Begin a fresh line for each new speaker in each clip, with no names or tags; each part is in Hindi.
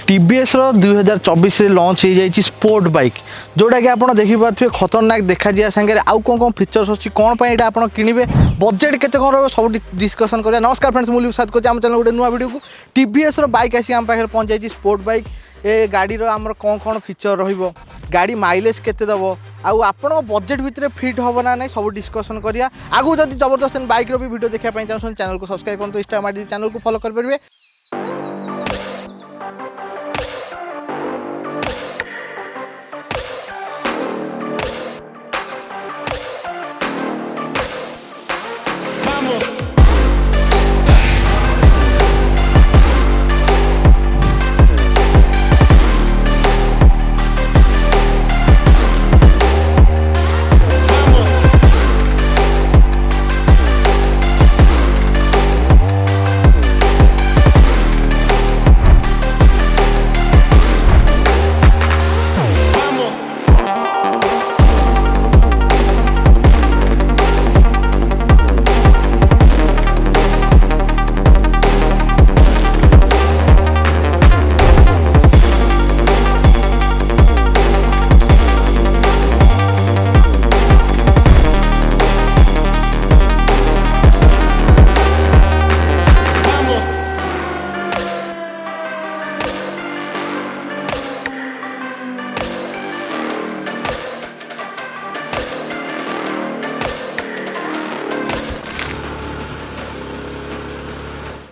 टीवीएस रो 2024 लॉन्च हो जाए स्पोर्ट बाइक जोटा कि आप देखिपे खतरनाक देखा जा सागर आउ कौन कौन फीचर्स अच्छी कौन पर यहाँ आप किणवे बजेट के कौन रहा सब डिस्कसन करें। नमस्कार फ्रेंड्स मुझे साथ कर चैनल गोटे नुआ वीडियो को टीवीएस रो बाइक आसी आम पाखे पहुँच जाए स्पोर्ट बाइक ए गाड़ी आमर कौन कौन फीचर रही गाड़ी माइलेज केते दब आउ बजेट भितर फिट हम ना नहीं सब डिस्कसन करिया। आगु जब जबरदस्त बाइक भी वीडियो देखा चाहते चैनल को सब्सक्राइब करूँ इंस्टा मार चैनल को फॉलो करेंगे।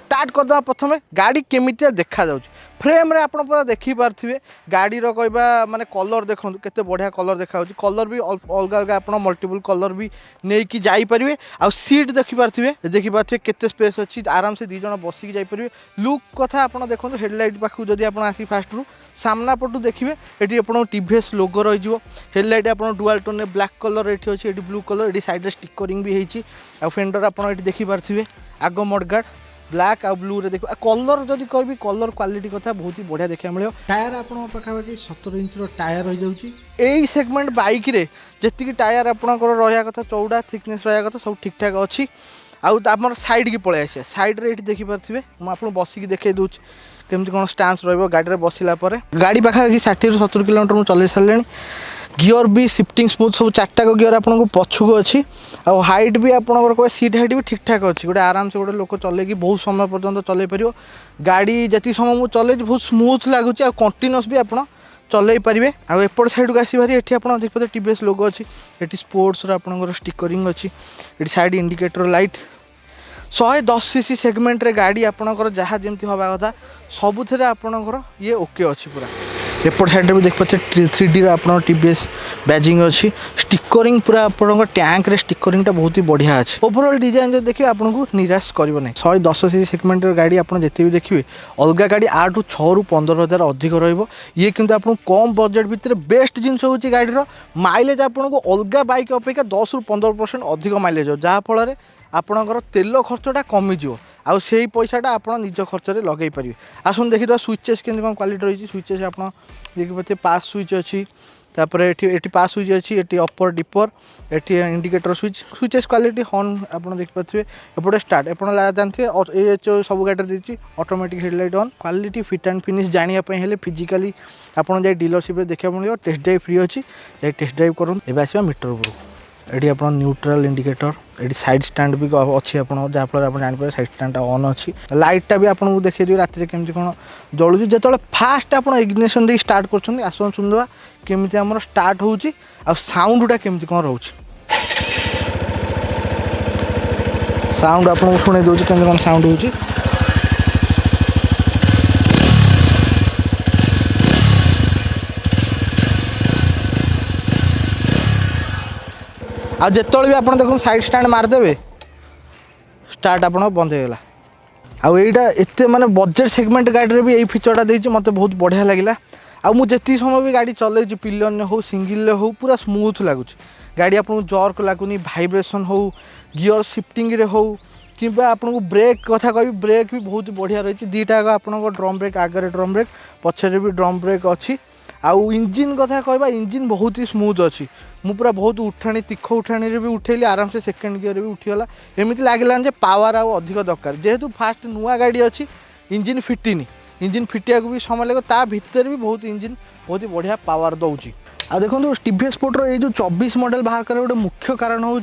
स्टार्ट करदे प्रथम गाड़ी केमितिया देखा जाउछ फ्रेम रे आपण पूरा देखि पारथिबे गाड़ी रो कहबा माने कलर देखंतु केते बढ़िया कलर देखा जाउछ कलर भी अलग अलग आपण मल्टीपल कलर भी नै कि जाई परिबे आ सीट देखि पारथिबे केते स्पेस अछि आराम से दी जण बसी जाई परिबे। लुक कथा आपण देखंतु हेडलाइट पाखु जदी आपण आसी फास्ट रु सामना पटू देखिए ये आपन टीवीएस लोगो रही हेडलाइट आप डुआल टोन ब्लैक कलर ये अच्छी ये ब्लू कलर ये साइड स्टिकरिंग भी होती आ फेंडर आपड़ ये देखिपे आग मडगार्ड ब्लैक आ ब्लू रे देखो कलर जब कह कलर क्वालिटी कथा बहुत ही बढ़िया देखा मिले। टायर आपको पाखापाखि 17 इंच टायर रही जाऊँगी सेगमेंट बाइक रे जी टायर आपंकर रहा कथा चौड़ा थिकनेस रहा कथा सब ठीक ठाक अच्छी आम साइड की पलि आस साइड रे ये देखिपे मुझे बसिक देखे दूसरी केमती कौन स्टांस गाड़ी में बसला गाड़ी पाखापाखि 60 ରୁ 70 किलोमीटर मुझे चल सारे गियर भी शिफ्टिंग स्मूथ सब चार्टा गियर आपको पछुक अच्छी आउ हाइट भी आपंकर कह सीट हाइट भी ठीक ठाक अच्छी गोटे आराम से गोटे लोक चलेगी बहुत समय पर्यटन चल पार गाड़ी जी समय मुझे चल बहुत स्मूथ लगुच आ कंटिन्यूअस भी आप चल पारे। आउ एपट साइड को आसबारी ये आप देखिए टीवीएस लोगो अच्छी ये स्पोर्ट्स आपंकर स्टिकरिंग अच्छी ये side indicator light 110 CC segment रे गाड़ी आपंकर जहाँ जमी हवा कथा सबुथ आपंकर ये ओके अच्छी पूरा। एपट साइड भी देख पाते 3D आप टीवीएस बैजिंग अच्छी स्टिकरिंग पूरा आप टैंक रे स्टिकरिंग बहुत ही बढ़िया अच्छे ओवरऑल डिजाइन जो देखिए आपको निराश करें ना 110 सीसी सेगमेंट गाड़ी आप जिते भी देखिए अलग गाड़ी 8 ରୁ 6 ରୁ 15,000 अधिक ये किंतु आपको कम बजेट भितर बेस्ट जिनस हूँ गाड़ी माइलेज आपको अलग बाइक अपेक्षा 10 ରୁ 15% अधिक माइलेज हो जहाँफल आपणकर तेल खर्चटा कमिज आउ से पैसाटा आप निज खर्च में लगे पारे। आसन देखिए स्विचेस के कौन क्वालिटी रही स्विचेस आप देखिए पास स्विच अच्छी ये पास स्विच अच्छी ये अपर डिपर ये इंडिकेटर स्विचेस क्वालिटी हॉर्न आप देखिए एपटे स्टार्ट आप जानते हैं ये सब गाड़ी देती automatic headlight on quality fit and finish जानापी फिजिकाली आपड़ जाए डीलरशिप देखा मिले टेस्ट ड्राइव फ्री अच्छी टेस्ट ड्राइव करूँ ए आसवा मीटर उपरू ये आप न्यूट्रल इंडिकेटर ये साइड स्टैंड भी अच्छी आप जहाँफल आप जापर साइड स्टैंड ऑन अच्छी लाइटा भी आपको देखिए देवी राति केमती कौन जलूँ जो फास्ट आप इग्निशन दे स्टार्ट कर आसन सुनवा केमी आम स्टार्ट हो साउंडटा केमती कौन रोच साउंड आपको शुणे दूसरी केमती कौन साउंड हो आ जिते भी आप देख साइड स्टैंड मारदेवे स्टार्ट आप बंद होगा आईटा एत माने बजेट सेगमेंट गाड़ी भी यही फीचरटा देती मत बहुत बढ़िया लगे आ मुझे समय भी गाड़ी चल पिलियन हो सिंगल हो पूरा स्मूथ लगुच गाड़ी आपको जर्क लगुनि भाइब्रेशन हो गियर शिफ्टिंग रे हो कि आपको ब्रेक कथा कह ब्रेक भी बहुत बढ़िया रही दीटा आप ड्रम ब्रेक आगे ड्रम ब्रेक पछरे भी ड्रम ब्रेक अच्छी आउ इंजिन कथा कहबा इंजिन बहुत ही स्मूथ अच्छी मु पूरा बहुत उठाणी तीख उठाणी भी उठेली आराम से सेकेंड गियर भी उठीगला एमती लगे पावर आउ अधिक दरकार जेहेतु फास्ट नुआ गाड़ी अच्छी इंजिन फिटिनी इंजिन फिटिया भी समय लगे ता भितर भी बहुत इंजिन बहुत ही बढ़िया पावर दौर। आ देखो टीवीएस स्पोर्टर ये जो 24 मॉडल बाहर कर गोटे मुख्य कारण हूँ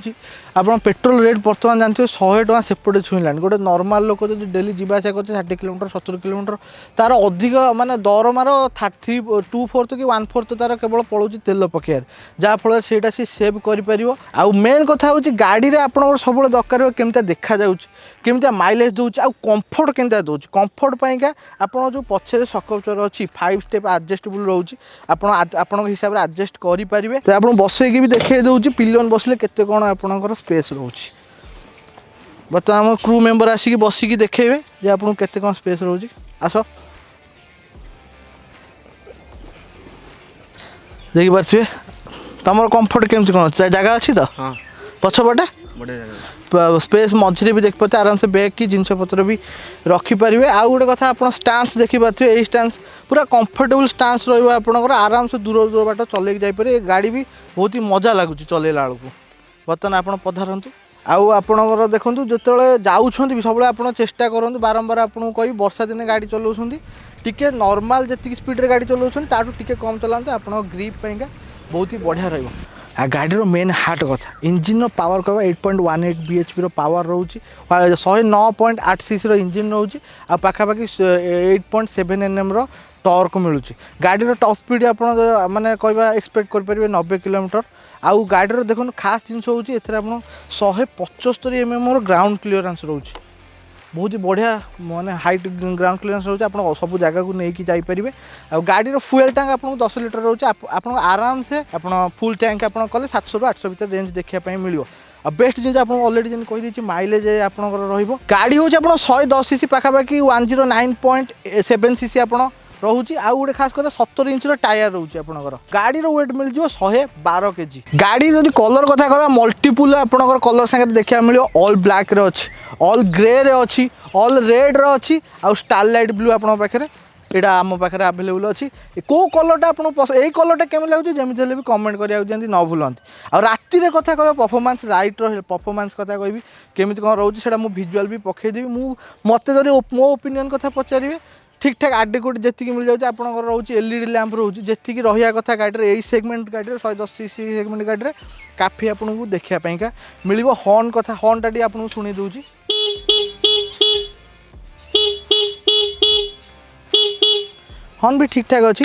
आप पेट्रोल रेट बर्तमान जानते हैं 100 टଙ୍କା सेपटे छुईलानी। गोटे नॉर्मल लोक जो डेली जावास कर 60 किलोमीटर 70 किलोमीटर तार अधिक माने दरमार 2/4 कि 1/4 तार केवल पड़ोची तेल पकेयार जहाँफल से सेव कर। आ मेन कथा हूँ गाड़ी में आप सब दरकार केमती देखा केमती माइलेज दूसरी आ कंफर्ट केमती दूसरी कंफर्ट पाइंका आप जो पछे सकपचर अच्छी 5 स्टेप एडजस्टेबल रोचे आपण हिसाब से एडजस्ट करेंगे। तो आप बसईक भी देखा दूसरी पिलियन बसले केते कौन आपंकर स्पेस रोचे। बर्तमान आम क्रू मेम्बर आसिक बसिकी देखेबे जे आपको केते कौन स्पेस रोचे। आस देखी पारे तुम कंफर्ट केमती कौन जगह अच्छी तो
हाँ
पछपटे स्पेस मझे भी देख पाते आराम से बैग की जिनस पत्र भी रखिपारे। आउ गोटे कथा आप स्टांस देखिपारे यही स्टांस पूरा कंफर्टेबल स्टांस रहा आराम से दूर दूर बाट चल जापे गाड़ी भी बहुत ही मजा लगुच चलैला बेलू। बर्तमान आप पधारतु आउ आपणकर देखो जो जाऊँच सब आप चेष्टा करूँ बारंबार आपको कही वर्षा दिने गाड़ी चलाऊँ टी नॉर्मल जी स्पीड गाड़ी चलाऊँ ताठू टी कम चलाते आप ग्रिप पाइंका बहुत ही बढ़िया रही। आ गाड़ी मेन हार्ट कथा इंजिन पावर कह 8.18 bhp पावर रोचे 109.8 cc इंजिन रोचे आ पाखापाखि 8.7 Nm टॉर्क मिलूँ। गाड़ी टॉप स्पीड आप माने कहवा एक्सपेक्ट करेंगे 90 किलोमीटर। आउ गाड़ी देखो खास जिन हूँ ए 175 mm ग्राउंड क्लीयरेंस रोचे बहुत ही बढ़िया माने हाइट ग्राउंड क्लीयरेंस रोचे आप सब जगह को लेकिन जापरेंगे। आ गाड़ी फुएल टैंक आपको 10 लिटर रोचे आप आराम से आप फुल टैंक आप कले 700 ରୁ 800 भर रेंज देखापी मिलो। बेस्ट जिन आप अलरेडी जन कहीदे माइलेज आपंकर गाड़ी हूँ आप 110 cc पाखापाखि 109.7 cc आप रोचे। आउ गोटे खास कथा 70 इंच टायर रोचे आपंकर गाड़ी वेट मिल 112 kg। गाड़ी जब कलर कथा कह मल्टीपुल आपंकर कलर सागर देखा मिलो ऑल ब्लैक रे अच्छी ऑल ग्रे रे अच्छी ऑल रेड रे अच्छी आउ स्टारलाइट ब्लू आप पाखे यहाँ आम पाखे आवेलेबल अच्छी कौ कलरटा आप यही कलरटा केमी लगुच जमी भी कमेंट कराया न भूलती। आ राति कथा कह परफॉर्मेंस राइट परफॉर्मेंस कथा कहि केमी कौन रोचे से भिजुआल भी पकईदेवी मत जब मो ओपिनियन कथा पचारे ठीक ठाक आडेकुट जी मिल जाए आप रोचे एलईडी लैंप रोचे जी रहा कथा गाड़ी यही सेगमेंट गाड़ी 110 cc सेगमेंट गाड़ी काफी आपको देखापा मिल हॉर्न कथा हॉर्नटा टी आपको शुणी दूची हॉर्न भी ठीक ठाक अच्छी।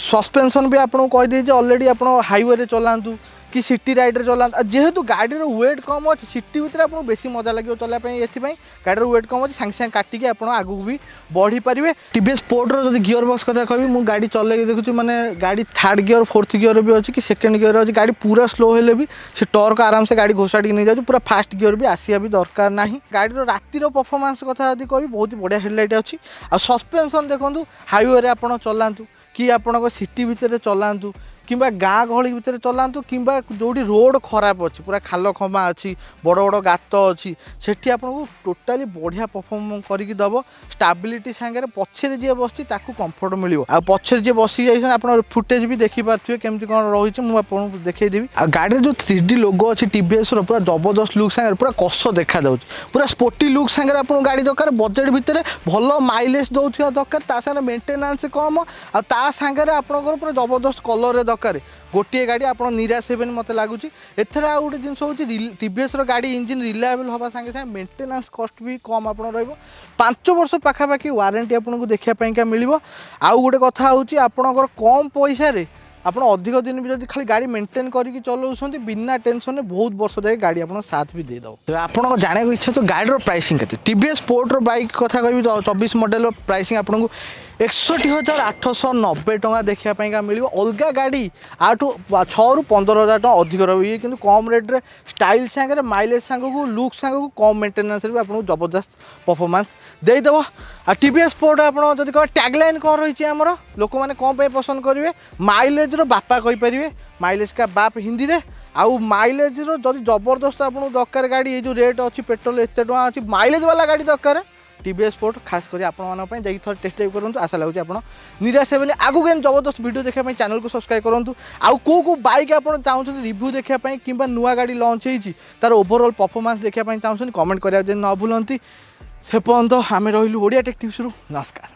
सस्पेंशन भी आपको कहीदे अलरेडी आप हाईवे चलातु कि सिटी राइड चलाते जेहेतु गाड़ी वेट कम अच्छी सिटी भितर आपको बेसी मजा लगे चलापी ये गाड़ी वेट कम अच्छी सांगे सांगे काटिकी आप आगू भी बढ़ी पारे। टीवीएस स्पोर्टर जो गियर बक्स कथा कही मुझे गाड़ी चल देखुची माने गाड़ी थर्ड गियर फोर्थ गियर भी अच्छी कि सेकेंड गियर अच्छी गाड़ी पूरा स्लो हेले भी से टॉर्क आराम से गाड़ी घोषाड़ी नहीं जाए पूरा फास्ट गियर भी आसिया भी दरकार ना। गाड़ी रातिर परफॉर्मेंस कथा यदि कही बहुत ही बढ़िया हेडलाइट अच्छी। आ सस्पेंशन देखो हाईवे आप चलातु कि आप सिटी भितर चलातु कि गाँ गहली भितर चलातु कि जोटी रोड खराब अच्छी पूरा खाल खमा अच्छी बड़ बड़ गात अच्छी सेठी आपको टोटाली बढ़िया परफॉर्म करके दब स्टाबिलिटी सांगे पछे जी बस कंफर्ट मिल आ पछे जी बसी जाइए आप फुटेज भी देखिपे केमती कौन रही मुझे देखईदेवी। आ गाड़ी जो 3D लोगो अच्छी टीवीएस पूरा जबरदस्त लुक सांगे पूरा कस देखा पूरा स्पोर्टी लुक सांगे आप गाड़ी दरकार बजेट भितर भल माइलेज दौरा दरकार मेंटेनेंस कम आ सांगे आपंकर पूरा जबरदस्त कलर दरकार गोटे गाड़ी आप निराश हे मत लगुच। एथर आ गोटे जिन हूँ टीवीएस गाड़ी इंजिन रिलायबल हवा सांगे सांगे मेंटेनेंस कस्ट भी कम आप 5 वर्ष पाखापाखि वारंटी आपको देखापा मिल। आउ गोटे कथा हूँ आपंकर कम पैसा आप अधिक दिन भी जब खाली गाड़ी मेंटेन करके चलाऊँ बिना टेंशन बहुत वर्ष जाए गाड़ी आप साथ भी देदेव। आप जाना इच्छा तो गाड़ी प्राइसिंग के टीवीएस स्पोर्टर बाइक कथा कही 24 मॉडल प्राइसिंग आपको 61,890 टଙ୍କା देखापा मिल। अलग गाड़ी आठू 6 ରୁ 15,000 टଙ୍କା अधिक रही कि कम रेट्रे स्टाइल सांगे माइलेज सांग को लुक सांग को कम मेंटेनेंस भी आपको जबरदस्त परफॉर्मेंस देदेव। आ टीवीएस स्पोर्ट आप कह टैगलाइन कौन रही आमर लोक मैंने कौन पे पसंद करेंगे माइलेज रो बापा कहींपर माइलेज का बाप हिंदी में आउ माइलेज रो जब जबरदस्त आपको दरकार गाड़ी ये जो रेट अच्छी पेट्रोल एत टଙ୍କା अच्छी माइलेज वाला गाड़ी दरकार टीवीएस स्पोर्ट खास कर आपंप थोड़ा टेस्ट ड्राइव करूँ आशा लगुच आप निराश हे आगू के जबरदस्त वीडियो देखा चैनल को सब्सक्राइब करूँ। आउ को बाइक आप चाहते रिव्यू देखापी कि नुआ गाड़ी लॉन्च होती तार ओवरऑल परफॉर्मेंस देखापी चाहते कमेंट करा न भूलती से पर्यंत आम रही ओडिया टेक टिप्स नमस्कार।